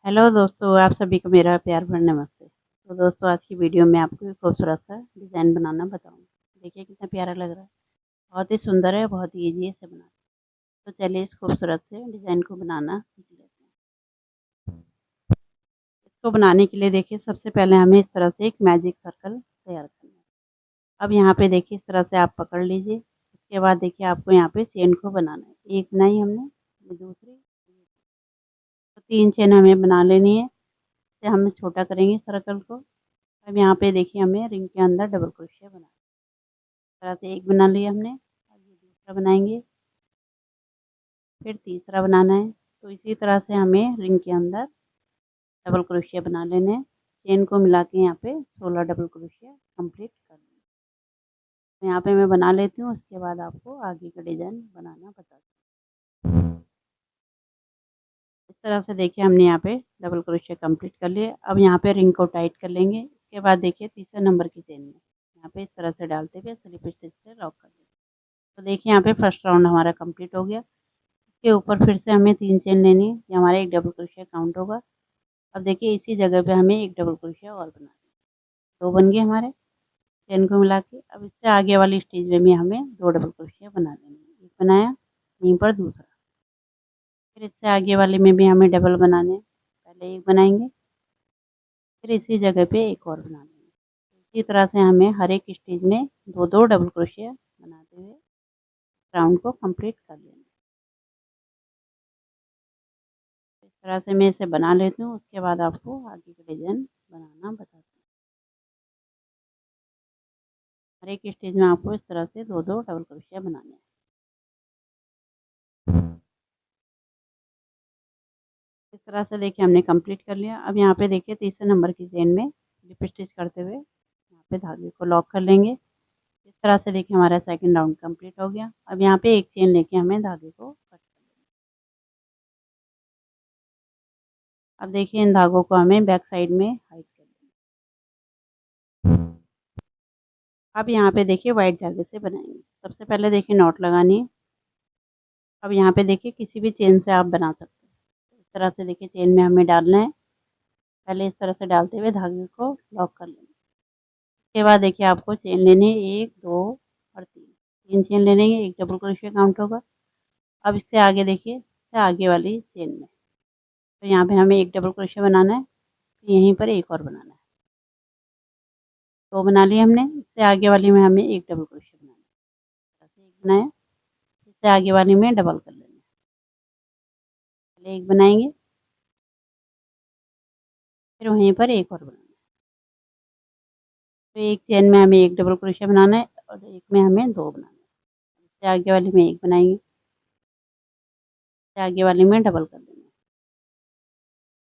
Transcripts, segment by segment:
Hello दोस्तों, आप सभी को मेरा प्यार भरा नमस्ते। तो दोस्तों, आज की वीडियो में आपको एक खूबसूरत सा डिज़ाइन बनाना बताऊँगी। देखिए कितना प्यारा लग रहा है। बहुत ही सुंदर है, बहुत ही ईज़ी है इसे बनाना। तो चलिए इस खूबसूरत से डिज़ाइन को बनाना सीख लेते हैं। इसको बनाने के लिए देखिए सबसे पहले हमें इस तरह से एक मैजिक सर्कल तैयार करना है। अब यहाँ पे देखिए इस तरह से आप पकड़ लीजिए। उसके बाद देखिए आपको यहाँ पे चेन को बनाना है। एक बनाई हमने, ये दूसरी, तो 3 चेन हमें बना लेनी है। इसे हम छोटा करेंगे सर्कल को। अब यहाँ पे देखिए हमें रिंग के अंदर डबल क्रोशिया बनाना है। इस तरह से एक बना लिया हमने, अब ये दूसरा बनाएँगे, फिर तीसरा बनाना है। तो इसी तरह से हमें रिंग के अंदर डबल क्रोशिया बना लेने हैं। चेन को मिला के यहाँ पे 16 डबल क्रोशिया कंप्लीट कर लेंगे। तो यहाँ पे मैं बना लेती हूँ, उसके बाद आपको आगे का डिज़ाइन बनाना बताती हूँ। इस तरह से देखिए हमने यहाँ पे डबल क्रोशिया कंप्लीट कर लिए। अब यहाँ पे रिंग को टाइट कर लेंगे। इसके बाद देखिए तीसरे नंबर की चेन में यहाँ पे इस तरह से डालते हुए स्लिप स्टिच से लॉक कर देंगे। तो देखिए यहाँ पे फर्स्ट राउंड हमारा कंप्लीट हो गया। इसके ऊपर फिर से हमें 3 चेन लेनी है, ये हमारा एक डबल क्रोशिया काउंट होगा। अब देखिए इसी जगह पे हमें एक डबल क्रोशिया और बनाना है। 2 बन गए हमारे चेन को मिला के। अब इससे आगे वाली स्टेज में भी हमें 2 डबल क्रोशिया बना लेने हैं। एक बनाया, यहीं पर दूसरा। फिर इससे आगे वाले में भी हमें डबल बनाने हैं। पहले एक बनाएँगे, फिर इसी जगह पे एक और बना लेंगे। इसी तरह से हमें हर एक स्टेज में 2-2 डबल क्रोशिया बनाते हुए राउंड को कंप्लीट कर लेना है। इस तरह से मैं इसे बना लेती हूँ, उसके बाद आपको आगे का डिज़ाइन बनाना बताती हूँ। हर एक स्टेज में आपको इस तरह से 2-2 डबल क्रोशिया बनाने हैं। इस तरह से देखिए हमने कंप्लीट कर लिया। अब यहाँ पे देखिए तीसरे नंबर की चेन में स्लिप स्टिच करते हुए यहाँ पे धागे को लॉक कर लेंगे। इस तरह से देखिए हमारा सेकंड राउंड कंप्लीट हो गया। अब यहाँ पे एक चेन लेके हमें धागे को कट कर लेना है। अब देखिए इन धागों को हमें बैक साइड में हाइड कर लेना है। अब यहाँ पे देखिए व्हाइट धागे से बनाएँगे। सबसे पहले देखिए नॉट लगानी है। अब यहाँ पे देखिए किसी भी चेन से आप बना सकते हैं। इस तरह से देखिए चेन में हमें डालना है। पहले इस तरह से डालते हुए धागे को लॉक कर लेना है। उसके बाद देखिए आपको चेन लेनी है 1, 2 और 3। 3 चेन ले लेंगे, एक डबल क्रोशिया काउंट होगा। अब इससे आगे देखिए, इससे आगे वाली चेन में, तो यहाँ पे हमें एक डबल क्रोशिया बनाना है, तो यहीं पर एक और बनाना है। 2 बना लिए हमने, इससे आगे वाली में हमें एक डबल क्रोशिया बनाना है। ऐसे एक बनाया, इससे आगे वाली में डबल कर लेना है। पहले एक बनाएँगे, फिर वहीं पर एक और बनाना है। तो एक चेन में हमें एक डबल क्रोशिया बनाना है और एक में हमें 2 बनाना है। इससे आगे वाली में एक बनाएँगे, इससे आगे वाली में डबल कर देना है।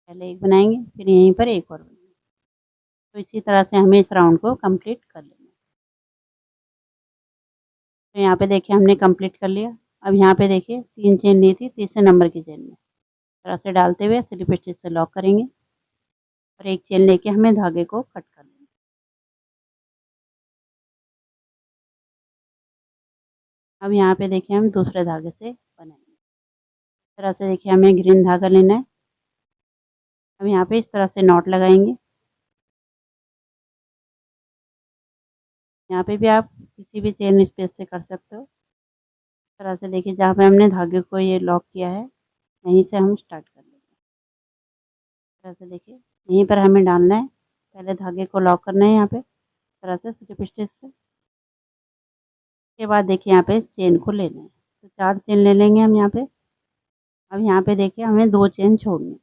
पहले एक बनाएँगे, फिर यहीं पर एक और बनाएँगे। तो इसी तरह से हमें इस राउंड को कंप्लीट कर लेना है। तो यहाँ पे देखिए हमने कंप्लीट कर लिया। अब यहाँ पे देखिए 3 चेन ली थी तीसरे नंबर की चेन में। इस तरह से डालते हुए स्लिप स्टिच से लॉक करेंगे और एक चेन लेके हमें धागे को कट कर लेना है। अब यहाँ पे देखिए हम दूसरे धागे से बनाएँगे। इस तरह से देखिए हमें ग्रीन धागा लेना है। अब यहाँ पे इस तरह से नॉट लगाएँगे। यहाँ पे भी आप किसी भी चेन स्पेस से कर सकते हो। इस तरह से देखिए जहाँ पे हमने धागे को ये लॉक किया है, यहीं से हम स्टार्ट कर लेंगे। इस तरह से देखिए यहीं पर हमें डालना है। पहले धागे को लॉक करना है यहाँ पे, इस तरह से स्लिप स्टिच से। उसके बाद देखिए यहाँ पे इस चेन को लेना है। तो 4 चेन ले लेंगे हम यहाँ पे। अब यहाँ पे देखिए हमें 2 चेन छोड़नी है।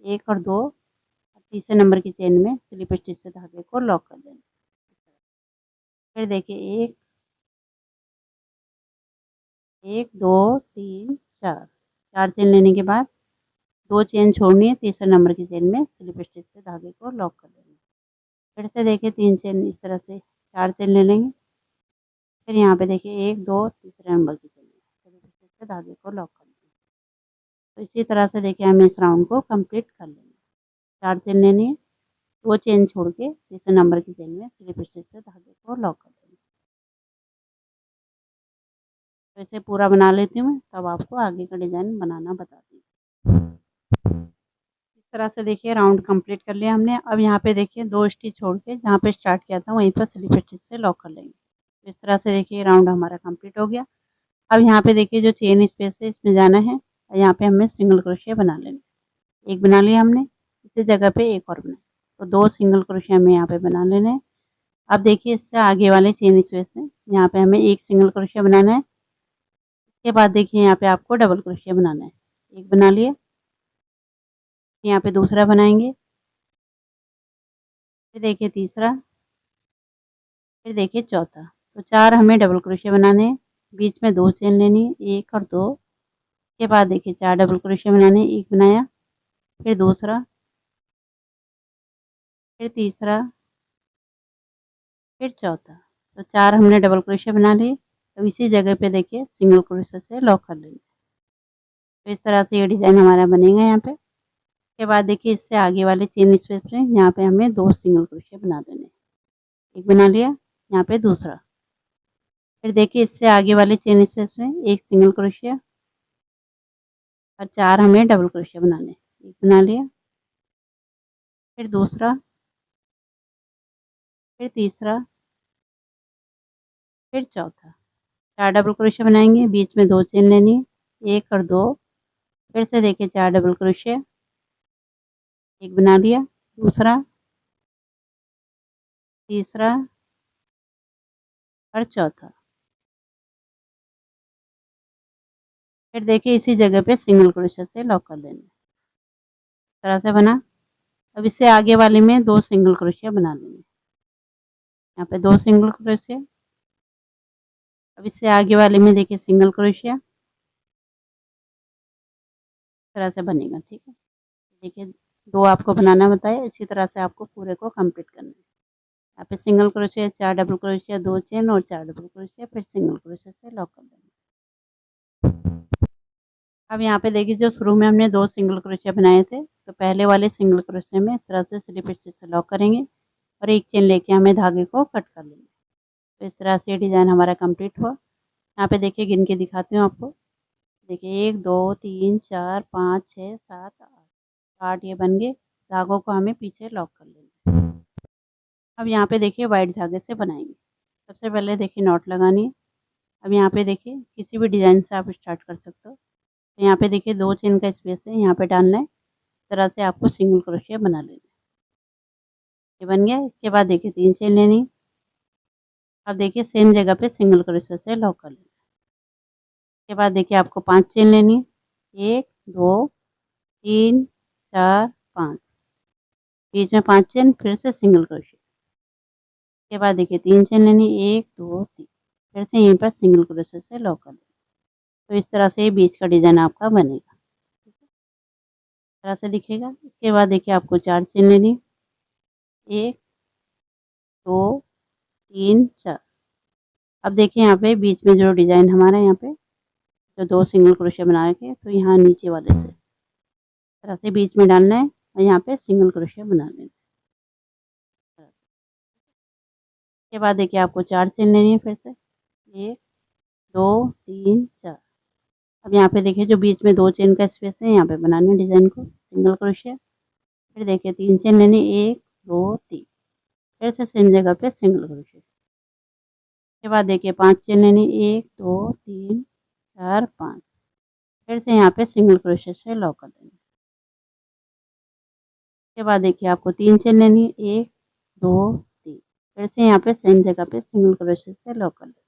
1 और 2 और तीसरे नंबर की चेन में स्लिप स्टिच से धागे को लॉक कर देना है। फिर देखिए 1, 2, 3, 4। 4 चेन लेने के बाद 2 चेन छोड़नी है, तीसरे नंबर की चेन में स्लिप स्टिच से धागे को लॉक कर देना है। फिर से देखिए 3 चेन इस तरह से 4 चेन ले लेंगे। फिर यहाँ पे देखिए 1, 2 तीसरे नंबर की चेन में स्लिप स्टिच से धागे को लॉक कर देना है। तो इसी तरह से देखिए हमें इस राउंड को कंप्लीट कर लेना है। 4 चेन लेनी है, 2 चेन छोड़ के तीसरे नंबर की चेन में स्लिप स्टिच से धागे को लॉक कर देना है। तो इसे पूरा बना लेती हूँ मैं, तब आपको आगे का डिज़ाइन बनाना बताती हूँ। इस तरह से देखिए राउंड कंप्लीट कर लिया हमने। अब यहाँ पे देखिए 2 स्टिच छोड़ के जहाँ पे स्टार्ट किया था वहीं पर स्लिप स्टिच से लॉक कर लेंगे। तो इस तरह से देखिए राउंड हमारा कंप्लीट हो गया। अब यहाँ पे देखिए जो चेन स्पेस है इसमें जाना है और यहाँ पे हमें सिंगल क्रोशिया बना लेंगे। एक बना लिया हमने, इसी जगह पे एक और बनाए, तो 2 सिंगल क्रोशिया हमें यहाँ पे बना लेने हैं। अब देखिए इससे आगे वाले चेन स्पेस है, यहाँ पे हमें एक सिंगल क्रोशिया बनाना है। इसके बाद देखिए यहाँ पे आपको डबल क्रोशिया बनाना है। एक बना लिया, यहाँ पे दूसरा बनाएंगे, फिर देखिए तीसरा, फिर देखिए चौथा। तो 4 हमें डबल क्रोशिया बनाने हैं। बीच में 2 चेन लेनी है, 1 और 2। के बाद देखिए 4 डबल क्रोशिया बनाने हैं। एक बनाया, फिर दूसरा, फिर तीसरा, फिर चौथा। तो 4 हमने डबल क्रोशिया बना लिए। अब इसी जगह पे देखिए सिंगल क्रोशिया से लॉक कर लेंगे। तो इस तरह से ये डिज़ाइन हमारा बनेगा यहाँ पे। उसके बाद देखिए इससे आगे वाले चेन स्पेस पे यहाँ पे हमें 2 सिंगल क्रोशिया बना देने हैं। एक बना लिया, यहाँ पे दूसरा, फिर देखिए इससे आगे वाले चेन स्पेस में एक सिंगल क्रोशिया और 4 हमें डबल क्रोशिया बनाने हैं। एक बना लिया, फिर दूसरा, फिर तीसरा, फिर चौथा। 4 डबल क्रोशिया बनाएंगे, बीच में 2 चेन लेनी है, 1 और 2। फिर से देखिए 4 डबल क्रोशिया, एक बना लिया, दूसरा, तीसरा और चौथा। फिर देखिए इसी जगह पे सिंगल क्रोशिया से लॉक कर लेना है। इस तरह से बना। अब इससे आगे वाले में 2 सिंगल क्रोशिया बना लेंगे। यहाँ पे 2 सिंगल क्रोशिया। अब इससे आगे वाले में देखिए सिंगल क्रोशिया। इस तरह से बनेगा, ठीक है। देखिए 2 आपको बनाना बताया, इसी तरह से आपको पूरे को कंप्लीट करना है। यहाँ पे single crochet, 4 double crochet, 2 chain और 4 डबल क्रोशिया, फिर सिंगल क्रोशिया से लॉक कर देंगे। अब यहाँ पे देखिए जो शुरू में हमने 2 सिंगल क्रोशिया बनाए थे, तो पहले वाले सिंगल क्रोशिया में इस तरह से स्लिप स्टिच से लॉक करेंगे और एक चेन लेके हमें धागे को कट कर लेंगे। तो इस तरह से डिज़ाइन हमारा कंप्लीट हुआ। यहाँ पे देखिए गिन के दिखाती हूँ आपको। देखिए 1 2 3 4 5 6 7 8 ये बन गए। धागों को हमें पीछे लॉक कर लेंगे। अब यहाँ पे देखिए वाइट धागे से बनाएंगे। सबसे पहले देखिए नॉट लगानी है। अब यहाँ पे देखिए किसी भी डिज़ाइन से आप स्टार्ट कर सकते हो। तो यहाँ पे देखिए 2 चेन का स्पेस है, यहाँ पे डालना है। इस तरह से आपको सिंगल क्रोशिया बना लेना है। ये बन गया। इसके बाद देखिए 3 चेन लेनी। अब देखिए सेम जगह पे सिंगल क्रोशिया से लॉक कर लेना। इसके बाद देखिए आपको 5 चेन लेनी है। 1 2 3 4 5, बीच में 5 चेन, फिर से सिंगल क्रोशिया। इसके बाद देखिए 3 चेन लेनी, 1 2 3, फिर से यहीं पर सिंगल क्रोशिया से लॉक कर लेना। तो इस तरह से ये बीच का डिज़ाइन आपका बनेगा, ठीक है। इस तरह से दिखेगा। इसके बाद देखिए आपको 4 चेन लेनी, 1 2 3 4। अब देखिए यहाँ पे बीच में जो डिज़ाइन हमारा यहाँ पे जो 2 सिंगल क्रोशिया बना रखे, तो यहाँ नीचे वाले से इस तरह से बीच में डालना है और यहाँ पे सिंगल क्रोशिया बना लेना है। इसके बाद देखिए आपको 4 चेन लेनी है, फिर से 1 2 3 4। अब यहाँ पे देखिए जो बीच में 2 चेन का स्पेस है, यहाँ पे बनाना है डिज़ाइन को सिंगल क्रोशिया। फिर देखिए 3 चेन लेनी, 1 2 3, फिर से सेम जगह पे सिंगल क्रोशिया। उसके बाद देखिए 5 चेन लेनी, 1 2 3 4 5, फिर से यहाँ पे सिंगल क्रोशिया से लॉक कर देना। उसके बाद देखिए आपको 3 चेन लेनी, 1 2 3, फिर से यहाँ पे सेम जगह पे सिंगल क्रोशिया से लॉक कर देना।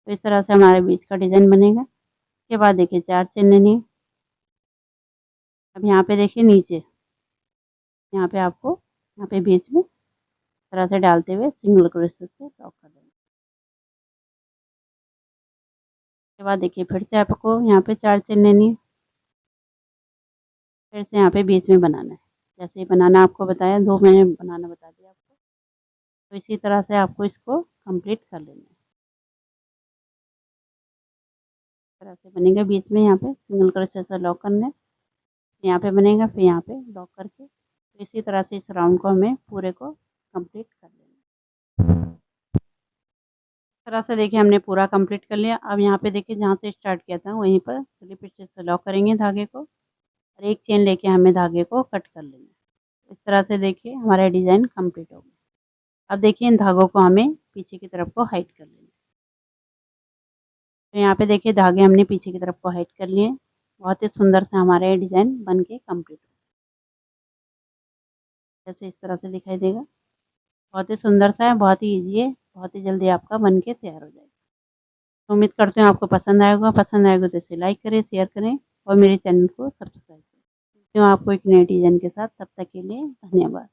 तो इस तरह से हमारे बीच का डिज़ाइन बनेगा। उसके बाद देखिए 4 चेन लेनी है। अब यहाँ पे देखिए नीचे, यहाँ पे आपको यहाँ पे बीच में इस तरह से डालते हुए सिंगल क्रोशिया से लॉक कर देना। उसके बाद देखिए फिर से आपको यहाँ पे 4 चेन लेनी है, फिर से यहाँ पे बीच में बनाना है। जैसे ही बनाना आपको बताया, 2 मैंने बनाना बता दिया आपको। तो इसी तरह से आपको इसको कंप्लीट कर लेना है। इस तरह से बनेगा। बीच में यहाँ पे सिंगल क्रोशिया से लॉक करना है, यहाँ पे बनेगा, फिर यहाँ पे लॉक करके। तो इसी तरह से इस राउंड को हमें पूरे को कंप्लीट कर लेना है। इस तरह से देखिए हमने पूरा कंप्लीट कर लिया। अब यहाँ पे देखिए जहाँ से स्टार्ट किया था वहीं पर स्लिप स्टिच से लॉक करेंगे धागे को। और एक चेन लेके हमें धागे को कट कर लेना है। इस तरह से देखिए हमारा डिज़ाइन कंप्लीट हो गया। अब देखिए इन धागों को हमें पीछे की तरफ को हाइड कर लेना है। तो यहाँ पे देखिए धागे हमने पीछे की तरफ को हाइड कर लिए। बहुत ही सुंदर सा हमारा ये डिज़ाइन बन के कम्प्लीट हो, जैसे इस तरह से दिखाई देगा। बहुत ही सुंदर सा है, बहुत ही ईज़ी है, बहुत ही जल्दी आपका बन के तैयार हो जाएगा। तो उम्मीद करती हूँ आपको पसंद आएगा। पसंद आएगा तो इसे लाइक करें, शेयर करें और मेरे चैनल को सब्सक्राइब करें। मिलती हूँ आपको एक नए डिज़ाइन के साथ, तब तक के लिए धन्यवाद।